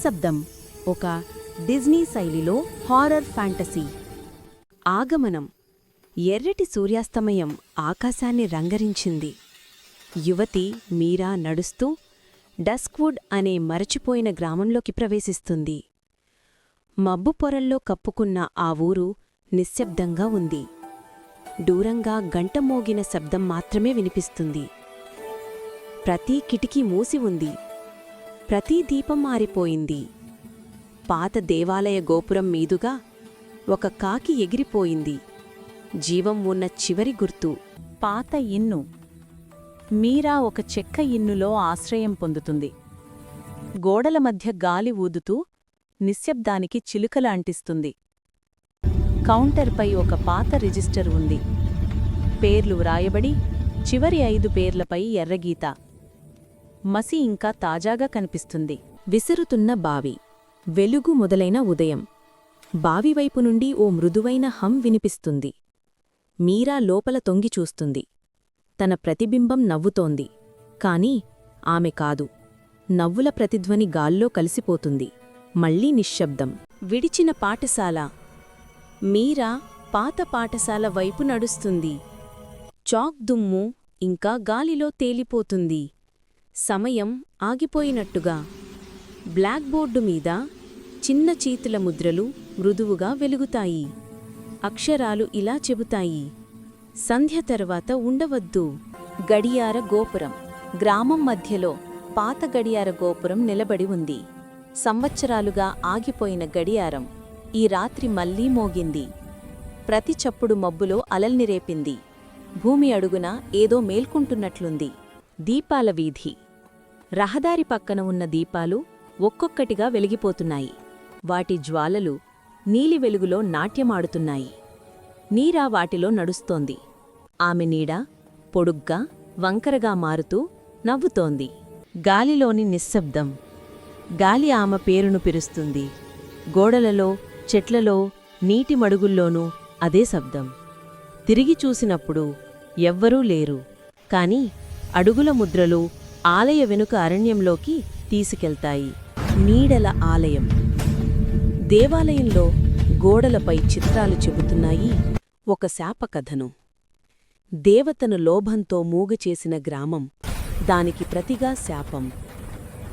నిశ్శబ్దం ఒక డిజ్నీ శైలిలో హారర్ ఫ్యాంటసీ. ఆగమనం. ఎర్రటి సూర్యాస్తమయం ఆకాశాన్ని రంగరించింది. యువతి మీరా నడుస్తూ డస్క్వుడ్ అనే మరచిపోయిన గ్రామంలోకి ప్రవేశిస్తుంది. మబ్బు పొరల్లో కప్పుకున్న ఆ ఊరు నిశ్శబ్దంగా ఉంది. దూరంగా గంట మోగిన శబ్దం మాత్రమే వినిపిస్తుంది. ప్రతి కిటికీ మూసి ఉంది. ప్రతి దీపం మారిపోయింది. పాత దేవాలయ గోపురం మీదుగా ఒక కాకి ఎగిరిపోయింది. జీవం ఉన్న చివరి గుర్తు. పాత ఇన్ను. మీరా ఒక చెక్క ఇన్నులో ఆశ్రయం పొందుతుంది. గోడల మధ్య గాలి ఊదుతూ నిశ్శబ్దానికి చిలుకల అంటిస్తుంది. కౌంటర్పై ఒక పాత రిజిస్టర్ ఉంది. పేర్లు వ్రాయబడి చివరి 5 పేర్లపై ఎర్రగీత. మసి ఇంకా తాజాగా కనిపిస్తుంది. విసురుతున్న బావి. వెలుగు మొదలైన ఉదయం. బావివైపు నుండి ఓ మృదువైన హం వినిపిస్తుంది. మీరా లోపల తొంగి చూస్తుంది. తన ప్రతిబింబం నవ్వుతోంది. కాని ఆమె కాదు. నవ్వుల ప్రతిధ్వని గాల్లో కలిసిపోతుంది. మళ్లీ నిశ్శబ్దం. విడిచిన పాఠశాల. మీరా పాత పాఠశాల వైపు నడుస్తుంది. చాక్ దుమ్ము ఇంకా గాలిలో తేలిపోతుంది. సమయం ఆగిపోయినట్టుగా. బ్లాక్ బోర్డు మీద చిన్న చీతుల ముద్రలు మృదువుగా వెలుగుతాయి. అక్షరాలు ఇలా చెబుతాయి: సంధ్య తర్వాత ఉండవద్దు. గడియార గోపురం. గ్రామం మధ్యలో పాత గడియార గోపురం నిలబడి ఉంది. సంవత్సరాలుగా ఆగిపోయిన గడియారం ఈ రాత్రి మళ్లీ మోగింది. ప్రతి చప్పుడు మబ్బులో అలల్నిరేపింది. భూమి అడుగున ఏదో మేల్కుంటున్నట్లుంది. దీపాల వీధి. రహదారి పక్కన ఉన్న దీపాలు ఒక్కొక్కటిగా వెలిగిపోతున్నాయి. వాటి జ్వాలలు నీలి వెలుగులో నాట్యమాడుతున్నాయి. నీరా వాటిలో నడుస్తోంది. ఆమె నీడ పొడుగ్గా వంకరగా మారుతూ నవ్వుతోంది. గాలిలోని నిశ్శబ్దం. గాలి ఆమె పేరును పిలుస్తుంది. గోడలలో, చెట్లలో, నీటి మడుగుల్లోనూ అదే శబ్దం. తిరిగి చూసినప్పుడు ఎవ్వరూ లేరు. కాని అడుగుల ముద్రలు ఆలయ వెనుక అరణ్యంలోకి తీసుకెళ్తాయి. నీడల ఆలయం. దేవాలయంలో గోడలపై చిత్రాలు చెబుతున్నాయి ఒక శాపకథను. దేవతను లోభంతో మూగచేసిన గ్రామం, దానికి ప్రతిగా శాపం.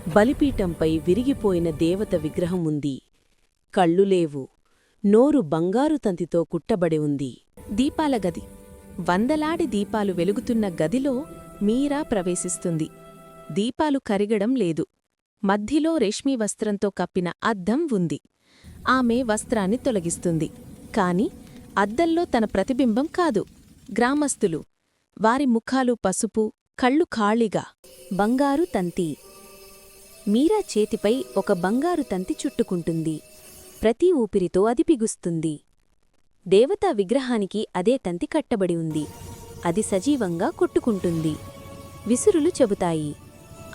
బలిపీఠంపై విరిగిపోయిన దేవత విగ్రహం ఉంది. కళ్ళు లేవు. నోరు బంగారు తంతితో కుట్టబడి ఉంది. దీపాల గది. వందలాడి దీపాలు వెలుగుతున్న గదిలో మీరా ప్రవేశిస్తుంది. దీపాలు కరిగడం లేదు. మధ్యలో రేష్మీ వస్త్రంతో కప్పిన అద్దం ఉంది. ఆమె వస్త్రాన్ని తొలగిస్తుంది. కాని అద్దంలో తన ప్రతిబింబం కాదు. గ్రామస్థులు. వారి ముఖాలు పసుపు, కళ్ళు ఖాళీగా. బంగారు తంతి. మీరా చేతిపై ఒక బంగారు తంతి చుట్టుకుంటుంది. ప్రతి ఊపిరితో అది పిగుస్తుంది. దేవతా విగ్రహానికి అదే తంతి కట్టబడి ఉంది. అది సజీవంగా కొట్టుకుంటుంది. విసురులు చెబుతాయి: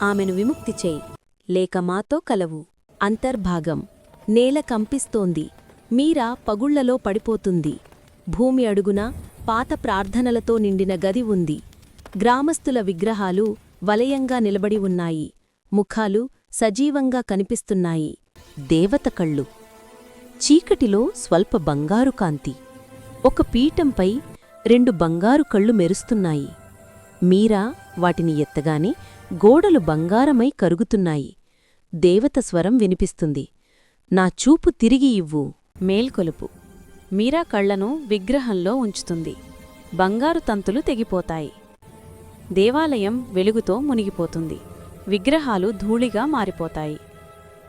ఆమెను విముక్తి చేయి, లేక మాతో కలవు. అంతర్భాగం. నేల కంపిస్తోంది. మీరా పగుళ్లలో పడిపోతుంది. భూమి అడుగున పాత ప్రార్థనలతో నిండిన గది ఉంది. గ్రామస్థుల విగ్రహాలు వలయంగా నిలబడి ఉన్నాయి. ముఖాలు సజీవంగా కనిపిస్తున్నాయి. దేవత కళ్ళు. చీకటిలో స్వల్ప బంగారు కాంతి. ఒక పీఠంపై 2 బంగారు కళ్ళు మెరుస్తున్నాయి. మీరా వాటిని ఎత్తగానే గోడలు బంగారమై కరుగుతున్నాయి. దేవత స్వరం వినిపిస్తుంది: నా చూపు తిరిగి ఇవ్వు. మేల్కొలుపు. మీరా కళ్లను విగ్రహంలో ఉంచుతుంది. బంగారు తంతులు తెగిపోతాయి. దేవాలయం వెలుగుతో మునిగిపోతుంది. విగ్రహాలు ధూళిగా మారిపోతాయి.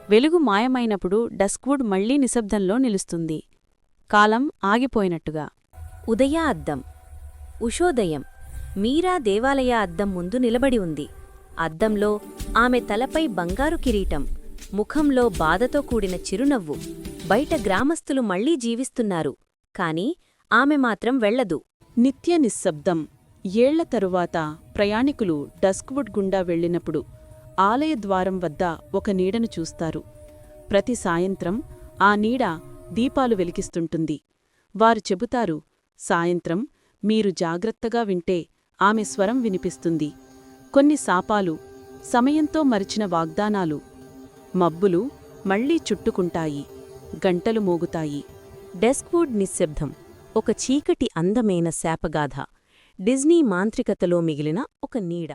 వెలుగు మాయమైనప్పుడు డస్క్వుడ్ మళ్లీ నిశ్శబ్దంలో నిలుస్తుంది. కాలం ఆగిపోయినట్టుగా. ఉదయ అద్దం. ఉషోదయం. మీరా దేవాలయ అద్దం ముందు నిలబడి ఉంది. అద్దంలో ఆమె తలపై బంగారు కిరీటం. ముఖంలో బాధతో కూడిన చిరునవ్వు. బయట గ్రామస్థులు మళ్లీ జీవిస్తున్నారు. కాని ఆమె మాత్రం వెళ్లదు. నిత్య నిశ్శబ్దం. ఏళ్ల తరువాత ప్రయాణికులు డస్క్వుడ్ గుండా వెళ్లినప్పుడు ఆలయ ద్వారం వద్ద ఒక నీడను చూస్తారు. ప్రతి సాయంత్రం ఆ నీడ దీపాలు వెలిగిస్తుంటుంది. వారు చెబుతారు: సాయంత్రం మీరు జాగ్రత్తగా వింటే ఆమె స్వరం వినిపిస్తుంది. కొన్ని శాపాలు, సమయంతో మరిచిన వాగ్దానాలు. మబ్బులు మళ్లీ చుట్టుకుంటాయి. గంటలు మోగుతాయి. డెస్క్వుడ్ నిశ్శబ్దం, ఒక చీకటి అందమైన శాపగాథ, డిజ్నీ మాంత్రికతలో మిగిలిన ఒక నీడ.